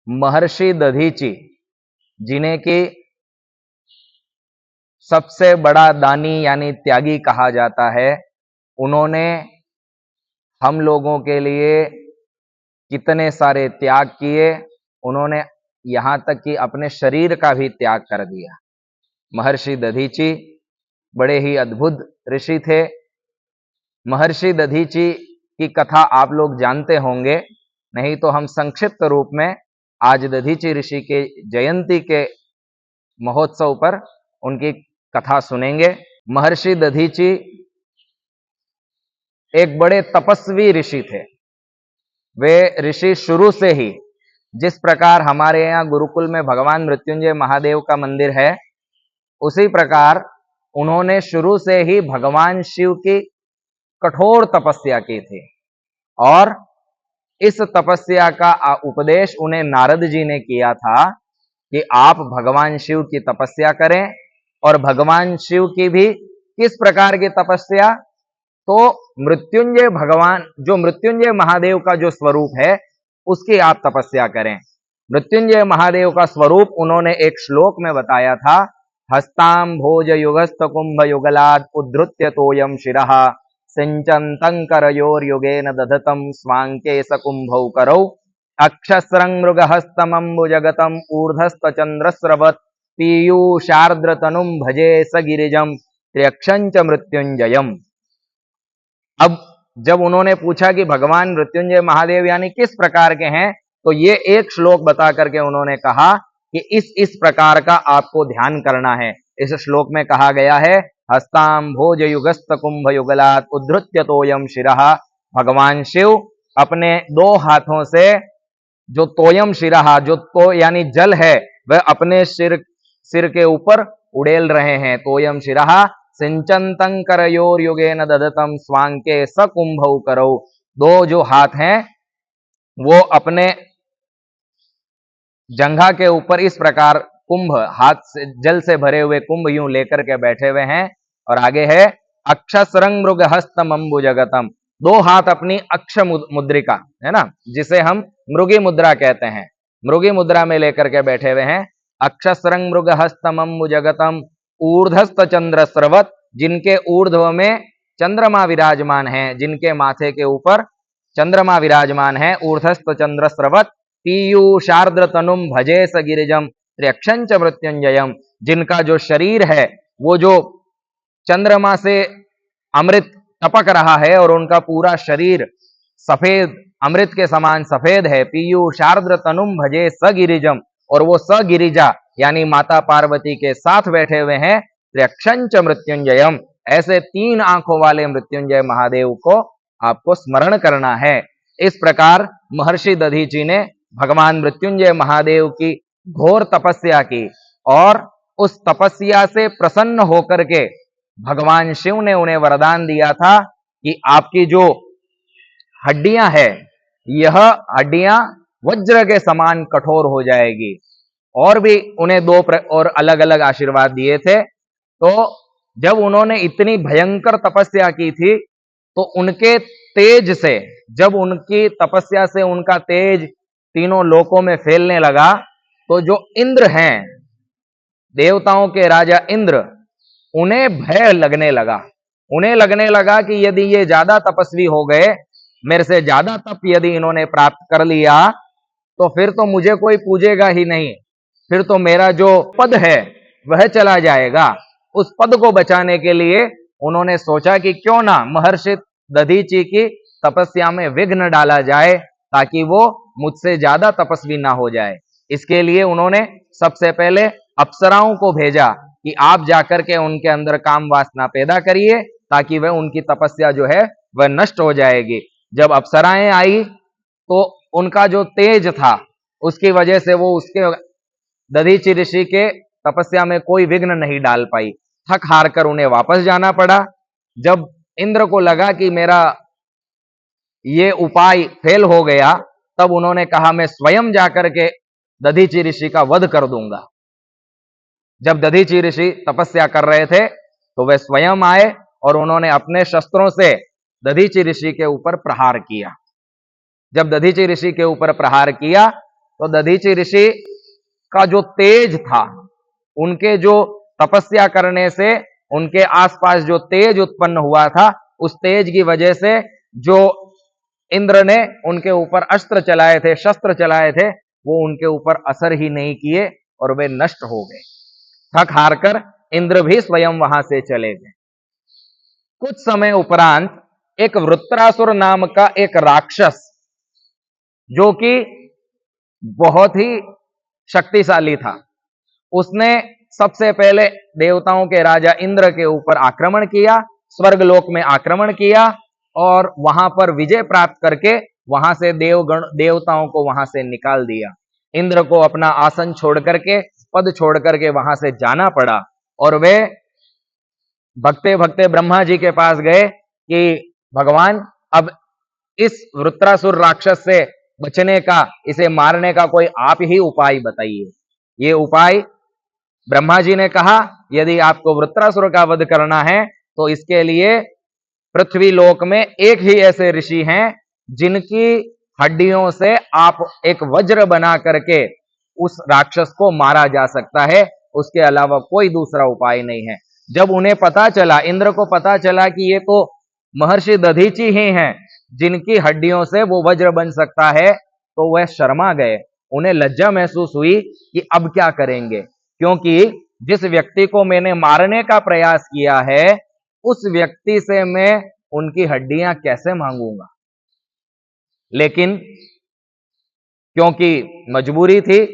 महर्षि दधीची, जिन्हें कि सबसे बड़ा दानी यानी त्यागी कहा जाता है, उन्होंने हम लोगों के लिए कितने सारे त्याग किए। उन्होंने यहां तक कि अपने शरीर का भी त्याग कर दिया। महर्षि दधीची बड़े ही अद्भुत ऋषि थे। महर्षि दधीची की कथा आप लोग जानते होंगे, नहीं तो हम संक्षिप्त रूप में आज दधीची ऋषि के जयंती के महोत्सव पर उनकी कथा सुनेंगे। महर्षि दधीची एक बड़े तपस्वी ऋषि थे। वे ऋषि शुरू से ही, जिस प्रकार हमारे यहाँ गुरुकुल में भगवान मृत्युंजय महादेव का मंदिर है, उसी प्रकार उन्होंने शुरू से ही भगवान शिव की कठोर तपस्या की थी। और इस तपस्या का उपदेश उन्हें नारद जी ने किया था कि आप भगवान शिव की तपस्या करें। और भगवान शिव की भी किस प्रकार की तपस्या? तो मृत्युंजय भगवान, जो मृत्युंजय महादेव का जो स्वरूप है, उसकी आप तपस्या करें। मृत्युंजय महादेव का स्वरूप उन्होंने एक श्लोक में बताया था। हस्ताम भोज युगस्थ कुंभ युगलाद उद्धृत्य तोयम शिरः सिंचन्तं करयोर्युगेन दधतं स्वांके सकुंभौ करौ अक्षस्रं मृगहस्तमंबुजगतम ऊर्ध्वस्तचंद्रस्रवत् पीयूषार्द्रतनुं भजे स गिरिजं त्र्यक्षंच मृत्युंजयम्। अब जब उन्होंने पूछा कि भगवान मृत्युंजय महादेव यानी किस प्रकार के हैं, तो ये एक श्लोक बता करके उन्होंने कहा कि इस प्रकार का आपको ध्यान करना है। इस श्लोक में कहा गया है, हस्ताम भोज युगस्थ कुंभ युगलात उद्धृत्य तोयम शिरः। भगवान शिव अपने दो हाथों से जो तोयम शिरः, जो तो यानी जल है, वह अपने सिर के ऊपर उड़ेल रहे हैं। तोयम शिरः सिंचन्तं करयोर्युगेन दधतं स्वांके सकुंभौ करौ। दो जो हाथ हैं वो अपने जंघा के ऊपर इस प्रकार कुंभ, हाथ से जल से भरे हुए कुंभ यूं लेकर के बैठे हुए हैं। और आगे है अक्षस्रं मृगहस्तम अंबुजगतम। दो हाथ अपनी अक्ष मुद्रिका है ना, जिसे हम मृगी मुद्रा कहते हैं, मृगी मुद्रा में लेकर के बैठे हुए हैं। अक्षस्रं मृगहस्तम अंबुजगतम ऊर्ध्वस्त चंद्र स्रवत, जिनके ऊर्ध्व में चंद्रमा विराजमान है, जिनके माथे के ऊपर चंद्रमा विराजमान है। ऊर्ध्वस्त चंद्र स्रवत पीयूषार्द्र तनुम भजे स गिरिजम त्र्यक्षंच मृत्युंजयम। जिनका जो शरीर है वो जो चंद्रमा से अमृत टपक रहा है और उनका पूरा शरीर सफेद, अमृत के समान सफेद है। पीयूषार्द्र तनुम भजे स गिरिजम, और वो स गिरिजा यानी माता पार्वती के साथ बैठे हुए हैं। त्र्यक्षंच मृत्युंजयम, ऐसे तीन आंखों वाले मृत्युंजय महादेव को आपको स्मरण करना है। इस प्रकार महर्षि दधीची ने भगवान मृत्युंजय महादेव की घोर तपस्या की, और उस तपस्या से प्रसन्न होकर के भगवान शिव ने उन्हें वरदान दिया था कि आपकी जो हड्डियां है, यह हड्डियां वज्र के समान कठोर हो जाएगी। और भी उन्हें दो और अलग अलग आशीर्वाद दिए थे। तो जब उन्होंने इतनी भयंकर तपस्या की थी, तो उनके तेज से, जब उनकी तपस्या से उनका तेज तीनों लोकों में फैलने लगा, तो जो इंद्र हैं, देवताओं के राजा इंद्र, उन्हें भय लगने लगा। उन्हें लगने लगा कि यदि ये ज्यादा तपस्वी हो गए, मेरे से ज्यादा तप यदि इन्होंने प्राप्त कर लिया, तो फिर तो मुझे कोई पूजेगा ही नहीं, फिर तो मेरा जो पद है वह चला जाएगा। उस पद को बचाने के लिए उन्होंने सोचा कि क्यों ना महर्षि दधीची की तपस्या में विघ्न डाला जाए, ताकि वो मुझसे ज्यादा तपस्वी ना हो जाए। इसके लिए उन्होंने सबसे पहले अप्सराओं को भेजा कि आप जाकर के उनके अंदर काम वासना पैदा करिए, ताकि वह उनकी तपस्या जो है वह नष्ट हो जाएगी। जब अप्सराएं आई तो उनका जो तेज था, उसकी वजह से वो उसके दधीची ऋषि के तपस्या में कोई विघ्न नहीं डाल पाई। थक हार कर उन्हें वापस जाना पड़ा। जब इंद्र को लगा कि मेरा ये उपाय फेल हो गया, तब उन्होंने कहा मैं स्वयं जाकर के दधीची ऋषि का वध कर दूंगा। जब दधीची ऋषि तपस्या कर रहे थे तो वे स्वयं आए और उन्होंने अपने शस्त्रों से दधीची ऋषि के ऊपर प्रहार किया। जब दधीची ऋषि के ऊपर प्रहार किया तो दधीचि ऋषि का जो तेज था, उनके जो तपस्या करने से उनके आसपास जो तेज उत्पन्न हुआ था, उस तेज की वजह से जो इंद्र ने उनके ऊपर अस्त्र चलाए थे, शस्त्र चलाए थे, वो उनके ऊपर असर ही नहीं किए और वे नष्ट हो गए। थक हार कर इंद्र भी स्वयं वहां से चले गए। कुछ समय उपरांत एक वृत्रासुर नाम का एक राक्षस, जो कि बहुत ही शक्तिशाली था, उसने सबसे पहले देवताओं के राजा इंद्र के ऊपर आक्रमण किया, स्वर्गलोक में आक्रमण किया और वहां पर विजय प्राप्त करके वहां से देवताओं को वहां से निकाल दिया। इंद्र को अपना आसन छोड़ करके, पद छोड़ करके वहां से जाना पड़ा और वे भगते भगते ब्रह्मा जी के पास गए कि भगवान, अब इस वृत्रासुर राक्षस से बचने का, इसे मारने का कोई आप ही उपाय बताइए। ये उपाय ब्रह्मा जी ने कहा, यदि आपको वृत्रासुर का वध करना है तो इसके लिए पृथ्वी लोक में एक ही ऐसे ऋषि हैं जिनकी हड्डियों से आप एक वज्र बना करके उस राक्षस को मारा जा सकता है, उसके अलावा कोई दूसरा उपाय नहीं है। जब उन्हें पता चला, इंद्र को पता चला कि ये तो महर्षि दधीचि ही हैं जिनकी हड्डियों से वो वज्र बन सकता है, तो वह शर्मा गए। उन्हें लज्जा महसूस हुई कि अब क्या करेंगे, क्योंकि जिस व्यक्ति को मैंने मारने का प्रयास किया है, उस व्यक्ति से मैं उनकी हड्डियां कैसे मांगूंगा। लेकिन क्योंकि मजबूरी थी,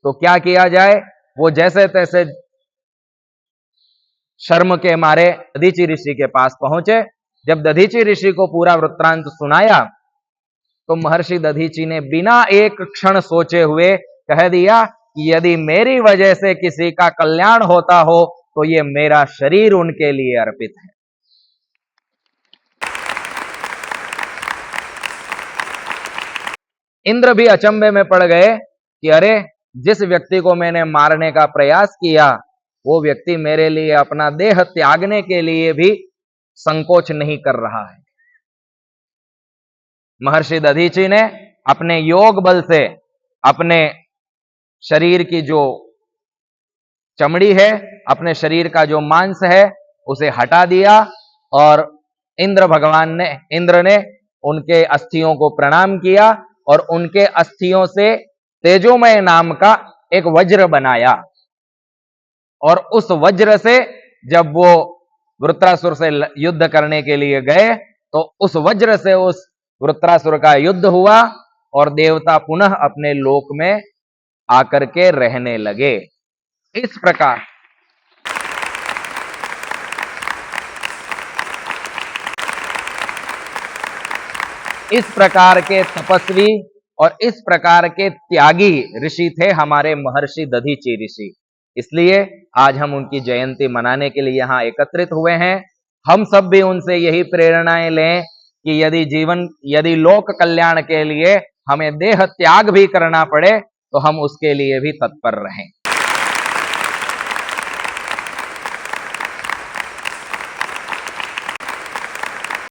तो क्या किया जाए, वो जैसे तैसे शर्म के मारे दधीचि ऋषि के पास पहुंचे। जब दधीचि ऋषि को पूरा वृत्तांत सुनाया, तो महर्षि दधीचि ने बिना एक क्षण सोचे हुए कह दिया कि यदि मेरी वजह से किसी का कल्याण होता हो तो ये मेरा शरीर उनके लिए अर्पित है। इंद्र भी अचंभे में पड़ गए कि अरे, जिस व्यक्ति को मैंने मारने का प्रयास किया, वो व्यक्ति मेरे लिए अपना देह त्यागने के लिए भी संकोच नहीं कर रहा है। महर्षि दधीचि ने अपने योग बल से अपने शरीर की जो चमड़ी है, अपने शरीर का जो मांस है, उसे हटा दिया और इंद्र ने उनके अस्थियों को प्रणाम किया और उनके अस्थियों से तेजोमय नाम का एक वज्र बनाया। और उस वज्र से जब वो वृत्रासुर से युद्ध करने के लिए गए, तो उस वज्र से उस वृत्रासुर का युद्ध हुआ और देवता पुनः अपने लोक में आकर के रहने लगे। इस प्रकार के तपस्वी और इस प्रकार के त्यागी ऋषि थे हमारे महर्षि दधीचि ऋषि। इसलिए आज हम उनकी जयंती मनाने के लिए यहाँ एकत्रित हुए हैं। हम सब भी उनसे यही प्रेरणाएं लें कि यदि लोक कल्याण के लिए हमें देह त्याग भी करना पड़े, तो हम उसके लिए भी तत्पर रहें।